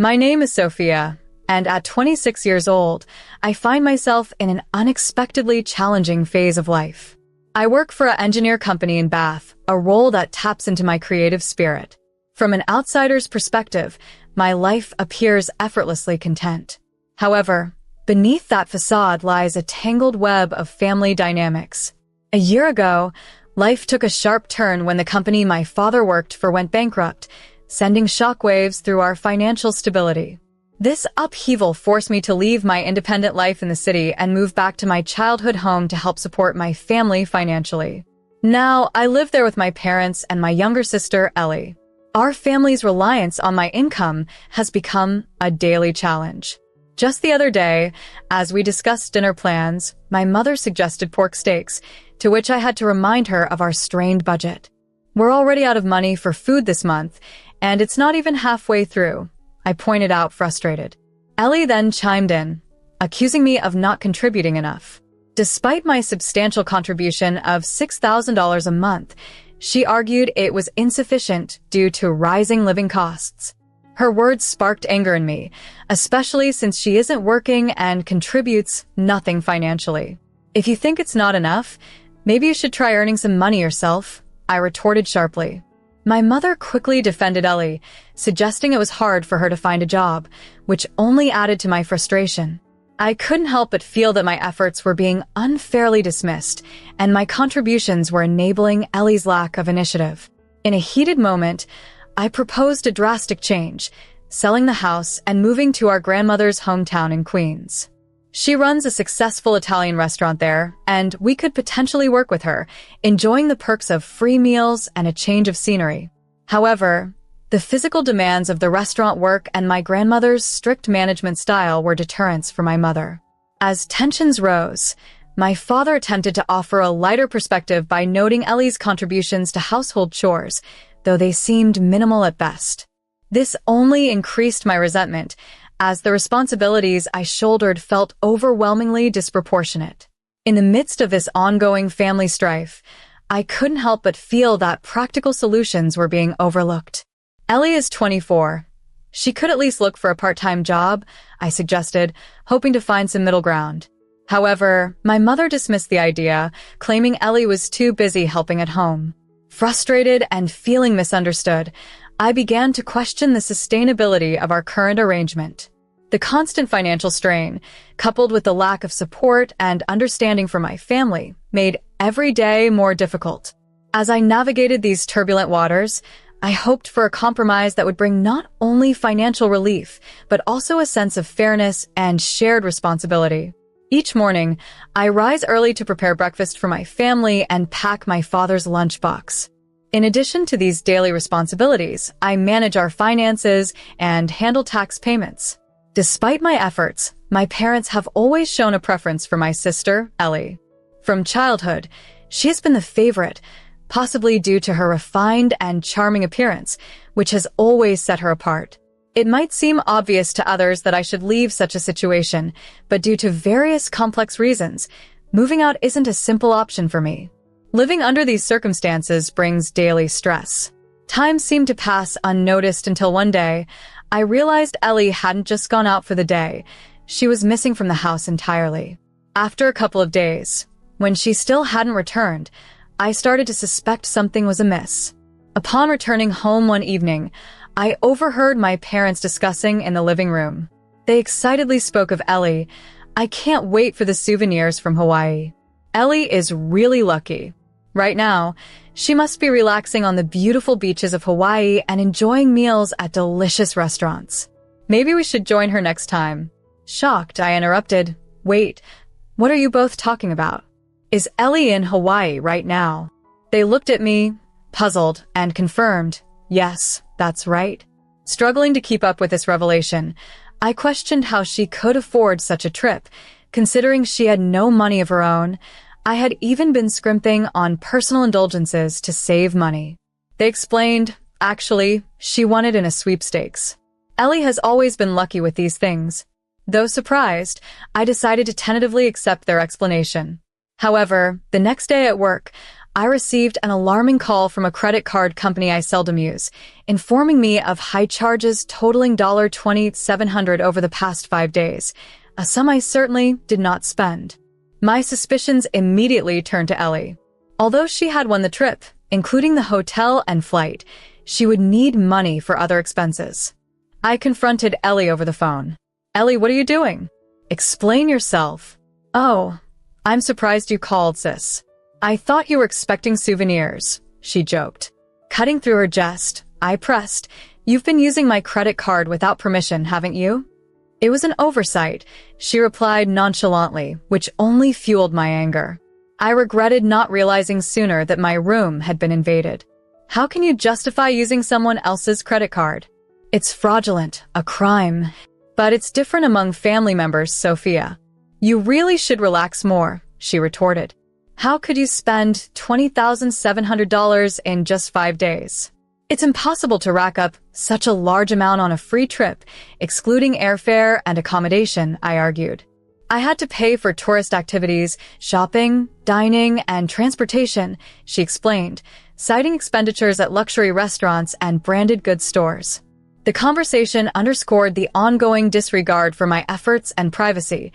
My name is Sophia, and at 26 years old, I find myself in an unexpectedly challenging phase of life. I work for an engineer company in Bath, a role that taps into my creative spirit. From an outsider's perspective, my life appears effortlessly content. However, beneath that facade lies a tangled web of family dynamics. A year ago, life took a sharp turn when the company my father worked for went bankrupt, sending shockwaves through our financial stability. This upheaval forced me to leave my independent life in the city and move back to my childhood home to help support my family financially. Now, I live there with my parents and my younger sister, Ellie. Our family's reliance on my income has become a daily challenge. Just the other day, as we discussed dinner plans, my mother suggested pork steaks, to which I had to remind her of our strained budget. We're already out of money for food this month, and it's not even halfway through, I pointed out, frustrated. Ellie then chimed in, accusing me of not contributing enough. Despite my substantial contribution of $6,000 a month, she argued it was insufficient due to rising living costs. Her words sparked anger in me, especially since she isn't working and contributes nothing financially. If you think it's not enough, maybe you should try earning some money yourself, I retorted sharply. My mother quickly defended Ellie, suggesting it was hard for her to find a job, which only added to my frustration. I couldn't help but feel that my efforts were being unfairly dismissed, and my contributions were enabling Ellie's lack of initiative. In a heated moment, I proposed a drastic change, selling the house and moving to our grandmother's hometown in Queens. She runs a successful Italian restaurant there, and we could potentially work with her, enjoying the perks of free meals and a change of scenery. However, the physical demands of the restaurant work and my grandmother's strict management style were deterrents for my mother. As tensions rose, my father attempted to offer a lighter perspective by noting Ellie's contributions to household chores, though they seemed minimal at best. This only increased my resentment, as the responsibilities I shouldered felt overwhelmingly disproportionate. In the midst of this ongoing family strife, I couldn't help but feel that practical solutions were being overlooked. Ellie is 24. She could at least look for a part-time job, I suggested, hoping to find some middle ground. However, my mother dismissed the idea, claiming Ellie was too busy helping at home. Frustrated and feeling misunderstood, I began to question the sustainability of our current arrangement. The constant financial strain, coupled with the lack of support and understanding from my family, made every day more difficult. As I navigated these turbulent waters, I hoped for a compromise that would bring not only financial relief, but also a sense of fairness and shared responsibility. Each morning, I rise early to prepare breakfast for my family and pack my father's lunchbox. In addition to these daily responsibilities, I manage our finances and handle tax payments. Despite my efforts, my parents have always shown a preference for my sister, Ellie. From childhood, she has been the favorite, possibly due to her refined and charming appearance, which has always set her apart. It might seem obvious to others that I should leave such a situation, but due to various complex reasons, moving out isn't a simple option for me. Living under these circumstances brings daily stress. Time seemed to pass unnoticed until one day, I realized Ellie hadn't just gone out for the day. She was missing from the house entirely. After a couple of days, when she still hadn't returned, I started to suspect something was amiss. Upon returning home one evening, I overheard my parents discussing in the living room. They excitedly spoke of Ellie. I can't wait for the souvenirs from Hawaii. Ellie is really lucky. Right now, she must be relaxing on the beautiful beaches of Hawaii and enjoying meals at delicious restaurants. Maybe we should join her next time. Shocked, I interrupted. Wait, what are you both talking about? Is Ellie in Hawaii right now? They looked at me, puzzled, and confirmed, yes, that's right. Struggling to keep up with this revelation, I questioned how she could afford such a trip, considering she had no money of her own. I had even been scrimping on personal indulgences to save money. They explained, actually, she won it in a sweepstakes. Ellie has always been lucky with these things. Though surprised, I decided to tentatively accept their explanation. However, the next day at work, I received an alarming call from a credit card company I seldom use, informing me of high charges totaling $2,700 over the past 5 days, a sum I certainly did not spend. My suspicions immediately turned to Ellie. Although she had won the trip, including the hotel and flight, she would need money for other expenses. I confronted Ellie over the phone. "Ellie, what are you doing? Explain yourself." "Oh, I'm surprised you called, sis. I thought you were expecting souvenirs," she joked. Cutting through her jest, I pressed, "You've been using my credit card without permission, haven't you?" "It was an oversight," she replied nonchalantly, which only fueled my anger. I regretted not realizing sooner that my room had been invaded. How can you justify using someone else's credit card? It's fraudulent, a crime. But it's different among family members, Sophia. "You really should relax more," she retorted. "How could you spend $20,700 in just 5 days? It's impossible to rack up such a large amount on a free trip, excluding airfare and accommodation," I argued. "I had to pay for tourist activities, shopping, dining, and transportation," she explained, citing expenditures at luxury restaurants and branded goods stores. The conversation underscored the ongoing disregard for my efforts and privacy,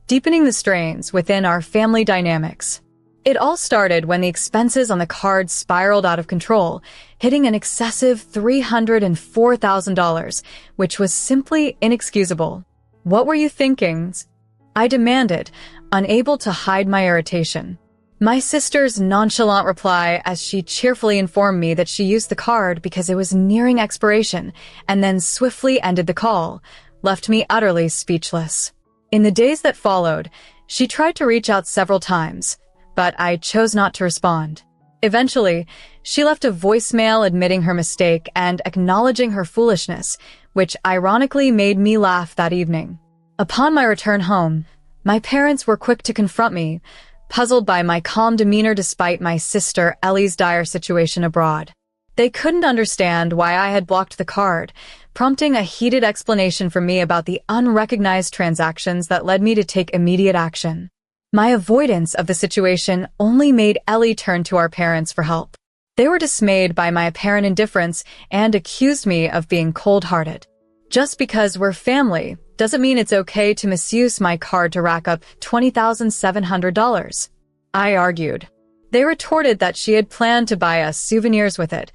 deepening the strains within our family dynamics. It all started when the expenses on the card spiraled out of control, hitting an excessive $304,000, which was simply inexcusable. "What were you thinking?" I demanded, unable to hide my irritation. My sister's nonchalant reply as she cheerfully informed me that she used the card because it was nearing expiration and then swiftly ended the call left me utterly speechless. In the days that followed, she tried to reach out several times, but I chose not to respond. Eventually, she left a voicemail admitting her mistake and acknowledging her foolishness, which ironically made me laugh that evening. Upon my return home, my parents were quick to confront me, puzzled by my calm demeanor despite my sister Ellie's dire situation abroad. They couldn't understand why I had blocked the card, prompting a heated explanation from me about the unrecognized transactions that led me to take immediate action. My avoidance of the situation only made Ellie turn to our parents for help. They were dismayed by my apparent indifference and accused me of being cold-hearted. "Just because we're family doesn't mean it's okay to misuse my card to rack up $20,700, I argued. They retorted that she had planned to buy us souvenirs with it,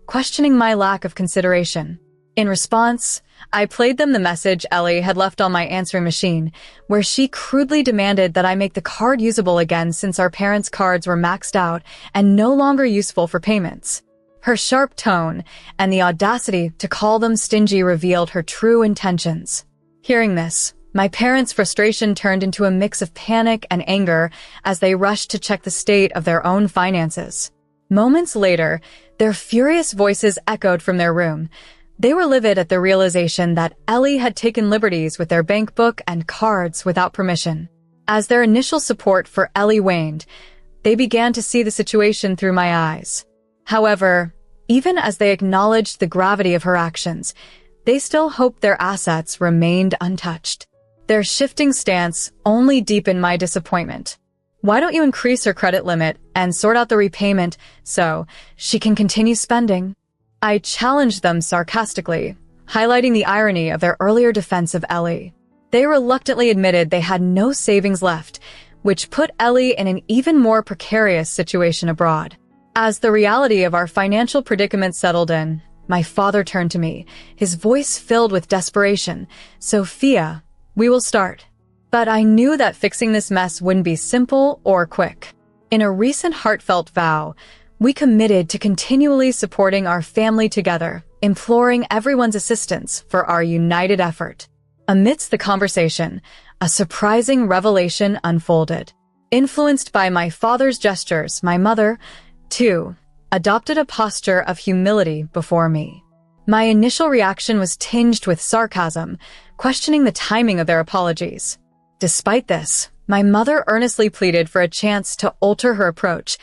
questioning my lack of consideration. In response, I played them the message Ellie had left on my answering machine, where she crudely demanded that I make the card usable again since our parents' cards were maxed out and no longer useful for payments. Her sharp tone and the audacity to call them stingy revealed her true intentions. Hearing this, my parents' frustration turned into a mix of panic and anger as they rushed to check the state of their own finances. Moments later, their furious voices echoed from their room. They were livid at the realization that Ellie had taken liberties with their bank book and cards without permission. As their initial support for Ellie waned, they began to see the situation through my eyes. However, even as they acknowledged the gravity of her actions, they still hoped their assets remained untouched. Their shifting stance only deepened my disappointment. "Why don't you increase her credit limit and sort out the repayment so she can continue spending?" I challenged them sarcastically, highlighting the irony of their earlier defense of Ellie. They reluctantly admitted they had no savings left, which put Ellie in an even more precarious situation abroad. As the reality of our financial predicament settled in, my father turned to me, his voice filled with desperation. "Sophia, we will start." But I knew that fixing this mess wouldn't be simple or quick. In a recent heartfelt vow, we committed to continually supporting our family together, imploring everyone's assistance for our united effort. Amidst the conversation, a surprising revelation unfolded. Influenced by my father's gestures, my mother, too, adopted a posture of humility before me. My initial reaction was tinged with sarcasm, questioning the timing of their apologies. Despite this, my mother earnestly pleaded for a chance to alter her approach,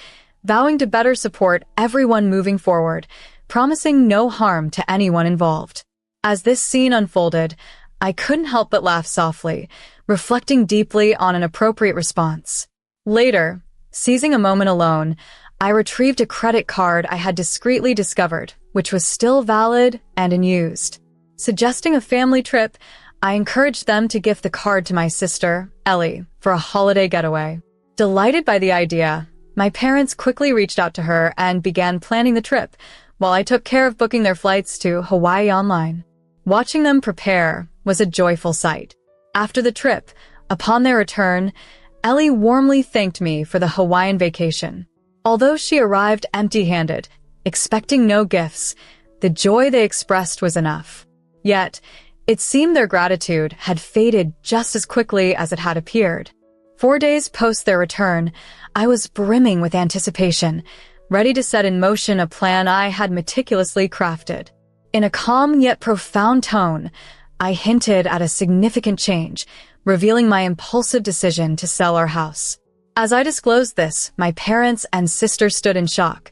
vowing to better support everyone moving forward, promising no harm to anyone involved. As this scene unfolded, I couldn't help but laugh softly, reflecting deeply on an appropriate response. Later, seizing a moment alone, I retrieved a credit card I had discreetly discovered, which was still valid and unused. Suggesting a family trip, I encouraged them to gift the card to my sister, Ellie, for a holiday getaway. Delighted by the idea, my parents quickly reached out to her and began planning the trip, while I took care of booking their flights to Hawaii online. Watching them prepare was a joyful sight. After the trip, upon their return, Ellie warmly thanked me for the Hawaiian vacation. Although she arrived empty-handed, expecting no gifts, the joy they expressed was enough. Yet, it seemed their gratitude had faded just as quickly as it had appeared. 4 days post their return, I was brimming with anticipation, ready to set in motion a plan I had meticulously crafted. In a calm yet profound tone, I hinted at a significant change, revealing my impulsive decision to sell our house. As I disclosed this, my parents and sister stood in shock,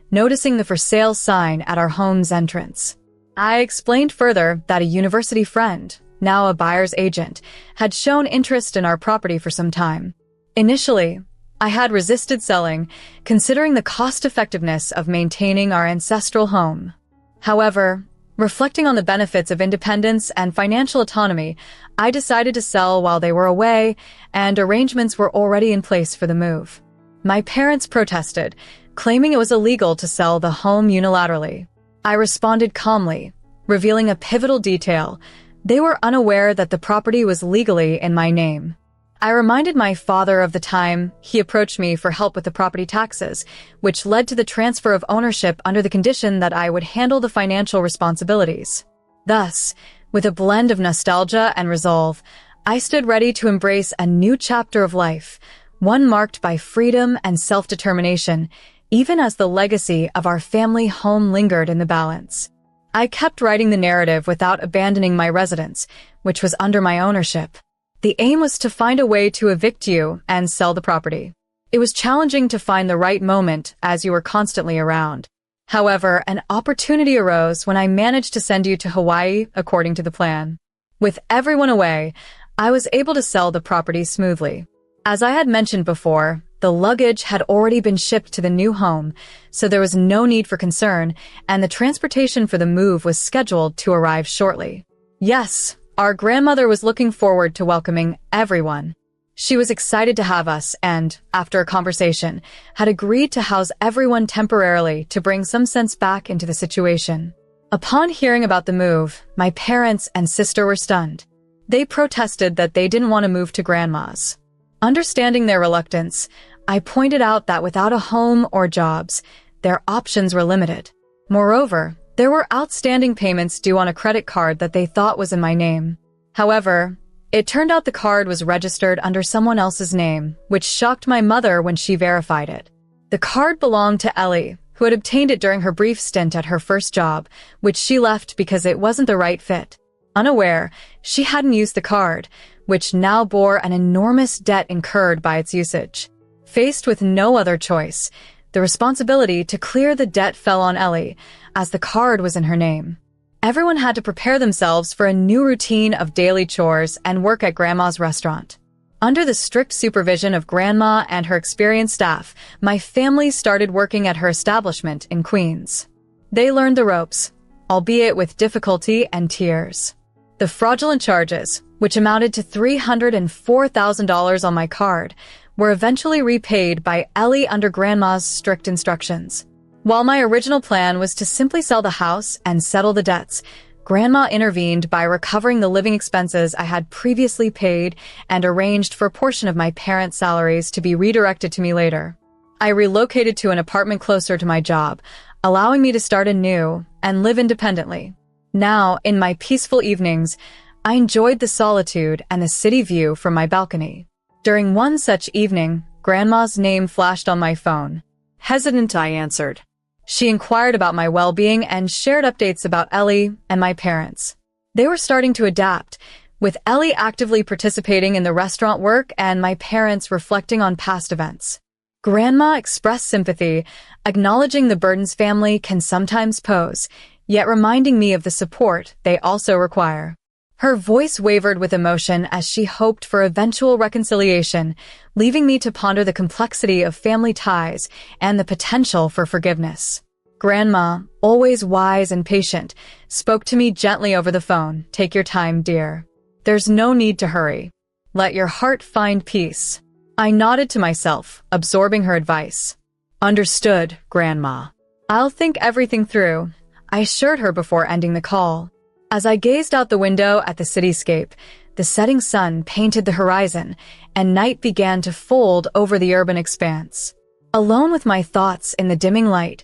noticing the for sale sign at our home's entrance. I explained further that a university friend, now a buyer's agent, had shown interest in our property for some time. Initially, I had resisted selling, considering the cost-effectiveness of maintaining our ancestral home. However, reflecting on the benefits of independence and financial autonomy, I decided to sell while they were away, and arrangements were already in place for the move. My parents protested, claiming it was illegal to sell the home unilaterally. I responded calmly, revealing a pivotal detail. They were unaware that the property was legally in my name. I reminded my father of the time he approached me for help with the property taxes, which led to the transfer of ownership under the condition that I would handle the financial responsibilities. Thus, with a blend of nostalgia and resolve, I stood ready to embrace a new chapter of life, one marked by freedom and self-determination, even as the legacy of our family home lingered in the balance. I kept writing the narrative without abandoning my residence, which was under my ownership. The aim was to find a way to evict you and sell the property. It was challenging to find the right moment as you were constantly around. However, an opportunity arose when I managed to send you to Hawaii according to the plan. With everyone away, I was able to sell the property smoothly. As I had mentioned before, the luggage had already been shipped to the new home, so there was no need for concern, and the transportation for the move was scheduled to arrive shortly. Yes, our grandmother was looking forward to welcoming everyone. She was excited to have us and, after a conversation, had agreed to house everyone temporarily to bring some sense back into the situation. Upon hearing about the move, my parents and sister were stunned. They protested that they didn't want to move to Grandma's. Understanding their reluctance, I pointed out that without a home or jobs, their options were limited. Moreover, there were outstanding payments due on a credit card that they thought was in my name. However, it turned out the card was registered under someone else's name, which shocked my mother when she verified it. The card belonged to Ellie, who had obtained it during her brief stint at her first job, which she left because it wasn't the right fit. Unaware, she hadn't used the card, which now bore an enormous debt incurred by its usage. Faced with no other choice, the responsibility to clear the debt fell on Ellie, as the card was in her name. Everyone had to prepare themselves for a new routine of daily chores and work at Grandma's restaurant. Under the strict supervision of Grandma and her experienced staff, my family started working at her establishment in Queens. They learned the ropes, albeit with difficulty and tears. The fraudulent charges, which amounted to $304,000 on my card, were eventually repaid by Ellie under Grandma's strict instructions. While my original plan was to simply sell the house and settle the debts, Grandma intervened by recovering the living expenses I had previously paid and arranged for a portion of my parents' salaries to be redirected to me later. I relocated to an apartment closer to my job, allowing me to start anew and live independently. Now, in my peaceful evenings, I enjoyed the solitude and the city view from my balcony. During one such evening, Grandma's name flashed on my phone. Hesitant, I answered. She inquired about my well-being and shared updates about Ellie and my parents. They were starting to adapt, with Ellie actively participating in the restaurant work and my parents reflecting on past events. Grandma expressed sympathy, acknowledging the burdens family can sometimes pose, yet reminding me of the support they also require. Her voice wavered with emotion as she hoped for eventual reconciliation, leaving me to ponder the complexity of family ties and the potential for forgiveness. Grandma, always wise and patient, spoke to me gently over the phone. "Take your time, dear. There's no need to hurry. Let your heart find peace." I nodded to myself, absorbing her advice. "Understood, Grandma. I'll think everything through," I assured her before ending the call. As I gazed out the window at the cityscape, the setting sun painted the horizon, and night began to fold over the urban expanse. Alone with my thoughts in the dimming light,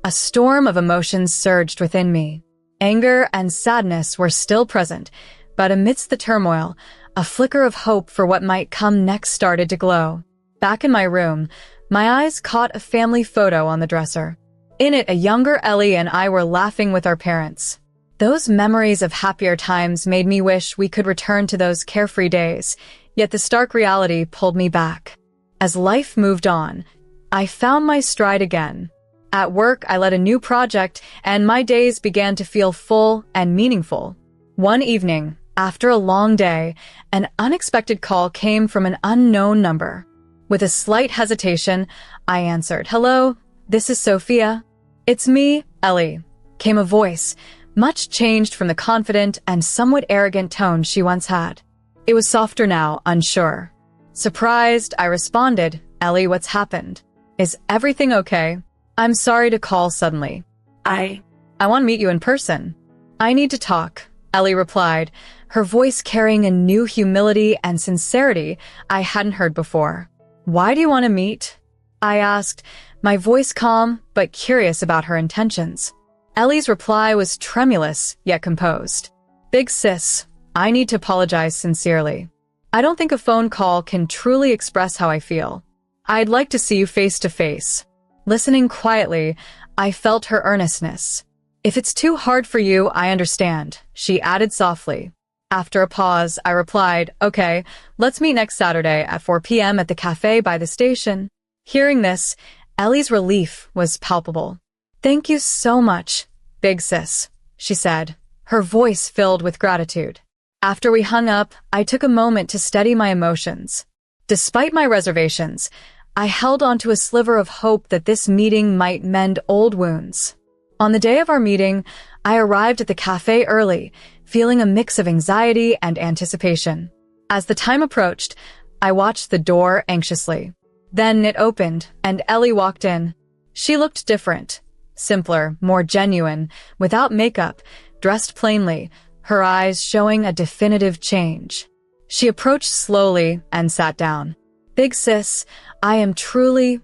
a storm of emotions surged within me. Anger and sadness were still present, but amidst the turmoil, a flicker of hope for what might come next started to glow. Back in my room, my eyes caught a family photo on the dresser. In it, a younger Ellie and I were laughing with our parents. Those memories of happier times made me wish we could return to those carefree days, yet the stark reality pulled me back. As life moved on, I found my stride again. At work, I led a new project, and my days began to feel full and meaningful. One evening, after a long day, an unexpected call came from an unknown number. With a slight hesitation, I answered. "Hello, this is Sophia." "It's me, Ellie," came a voice, much changed from the confident and somewhat arrogant tone she once had. It was softer now, unsure. Surprised, I responded, "Ellie, what's happened? Is everything okay? I'm sorry to call suddenly. I want to meet you in person." "I need to talk," Ellie replied, her voice carrying a new humility and sincerity I hadn't heard before. "Why do you want to meet?" I asked, my voice calm but curious about her intentions. Ellie's reply was tremulous yet composed. "Big sis, I need to apologize sincerely. I don't think a phone call can truly express how I feel. I'd like to see you face to face." Listening quietly, I felt her earnestness. "If it's too hard for you, I understand," she added softly. After a pause, I replied, "Okay, let's meet next Saturday at 4 p.m. at the cafe by the station." Hearing this, Ellie's relief was palpable. "Thank you so much, big sis," she said, her voice filled with gratitude. After we hung up, I took a moment to steady my emotions. Despite my reservations, I held onto a sliver of hope that this meeting might mend old wounds. On the day of our meeting, I arrived at the cafe early, feeling a mix of anxiety and anticipation. As the time approached, I watched the door anxiously. Then it opened, and Ellie walked in. She looked different, simpler, more genuine, without makeup, dressed plainly, her eyes showing a definitive change. She approached slowly and sat down. "Big sis, I am truly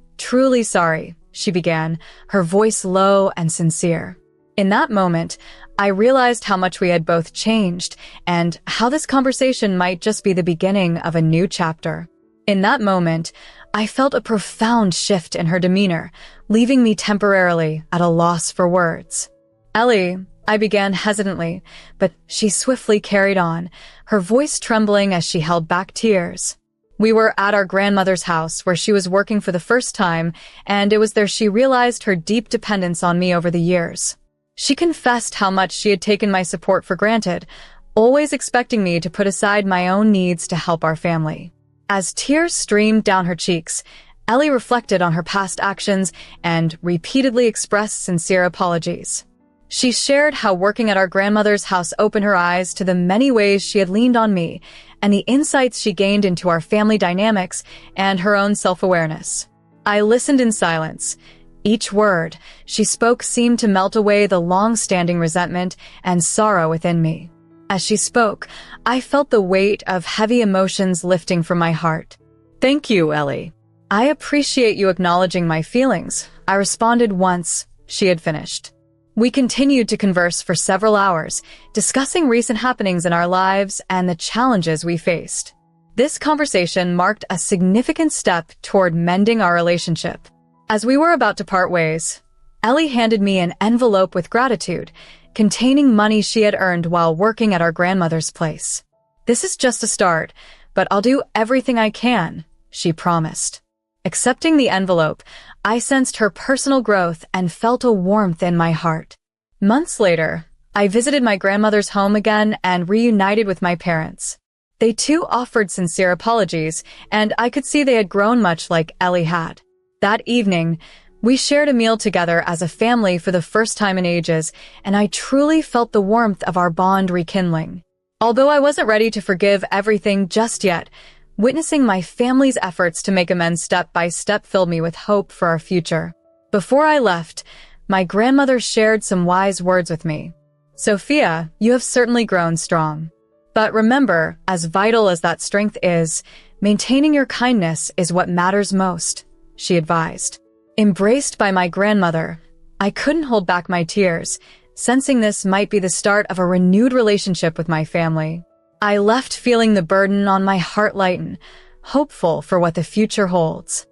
sorry," she began, her voice low and sincere. In that moment, I realized how much we had both changed and how this conversation might just be the beginning of a new chapter. In that moment, I felt a profound shift in her demeanor, leaving me temporarily at a loss for words. "Ellie," I began hesitantly, but she swiftly carried on, her voice trembling as she held back tears. "We were at our grandmother's house where she was working for the first time, and it was there she realized her deep dependence on me over the years. She confessed how much she had taken my support for granted, always expecting me to put aside my own needs to help our family." As tears streamed down her cheeks, Ellie reflected on her past actions and repeatedly expressed sincere apologies. She shared how working at our grandmother's house opened her eyes to the many ways she had leaned on me and the insights she gained into our family dynamics and her own self-awareness. I listened in silence. Each word she spoke seemed to melt away the long-standing resentment and sorrow within me. As she spoke, I felt the weight of heavy emotions lifting from my heart. "Thank you, Ellie. I appreciate you acknowledging my feelings," I responded once she had finished. We continued to converse for several hours, discussing recent happenings in our lives and the challenges we faced. This conversation marked a significant step toward mending our relationship. As we were about to part ways, Ellie handed me an envelope with gratitude, containing money she had earned while working at our grandmother's place. "This is just a start, but I'll do everything I can," she promised. Accepting the envelope, I sensed her personal growth and felt a warmth in my heart. Months later, I visited my grandmother's home again and reunited with my parents. They too offered sincere apologies, and I could see they had grown much like Ellie had. That evening, we shared a meal together as a family for the first time in ages, and I truly felt the warmth of our bond rekindling. Although I wasn't ready to forgive everything just yet, witnessing my family's efforts to make amends step by step filled me with hope for our future. Before I left, my grandmother shared some wise words with me. "Sophia, you have certainly grown strong. But remember, as vital as that strength is, maintaining your kindness is what matters most," she advised. Embraced by my grandmother, I couldn't hold back my tears, sensing this might be the start of a renewed relationship with my family. I left feeling the burden on my heart lighten, hopeful for what the future holds.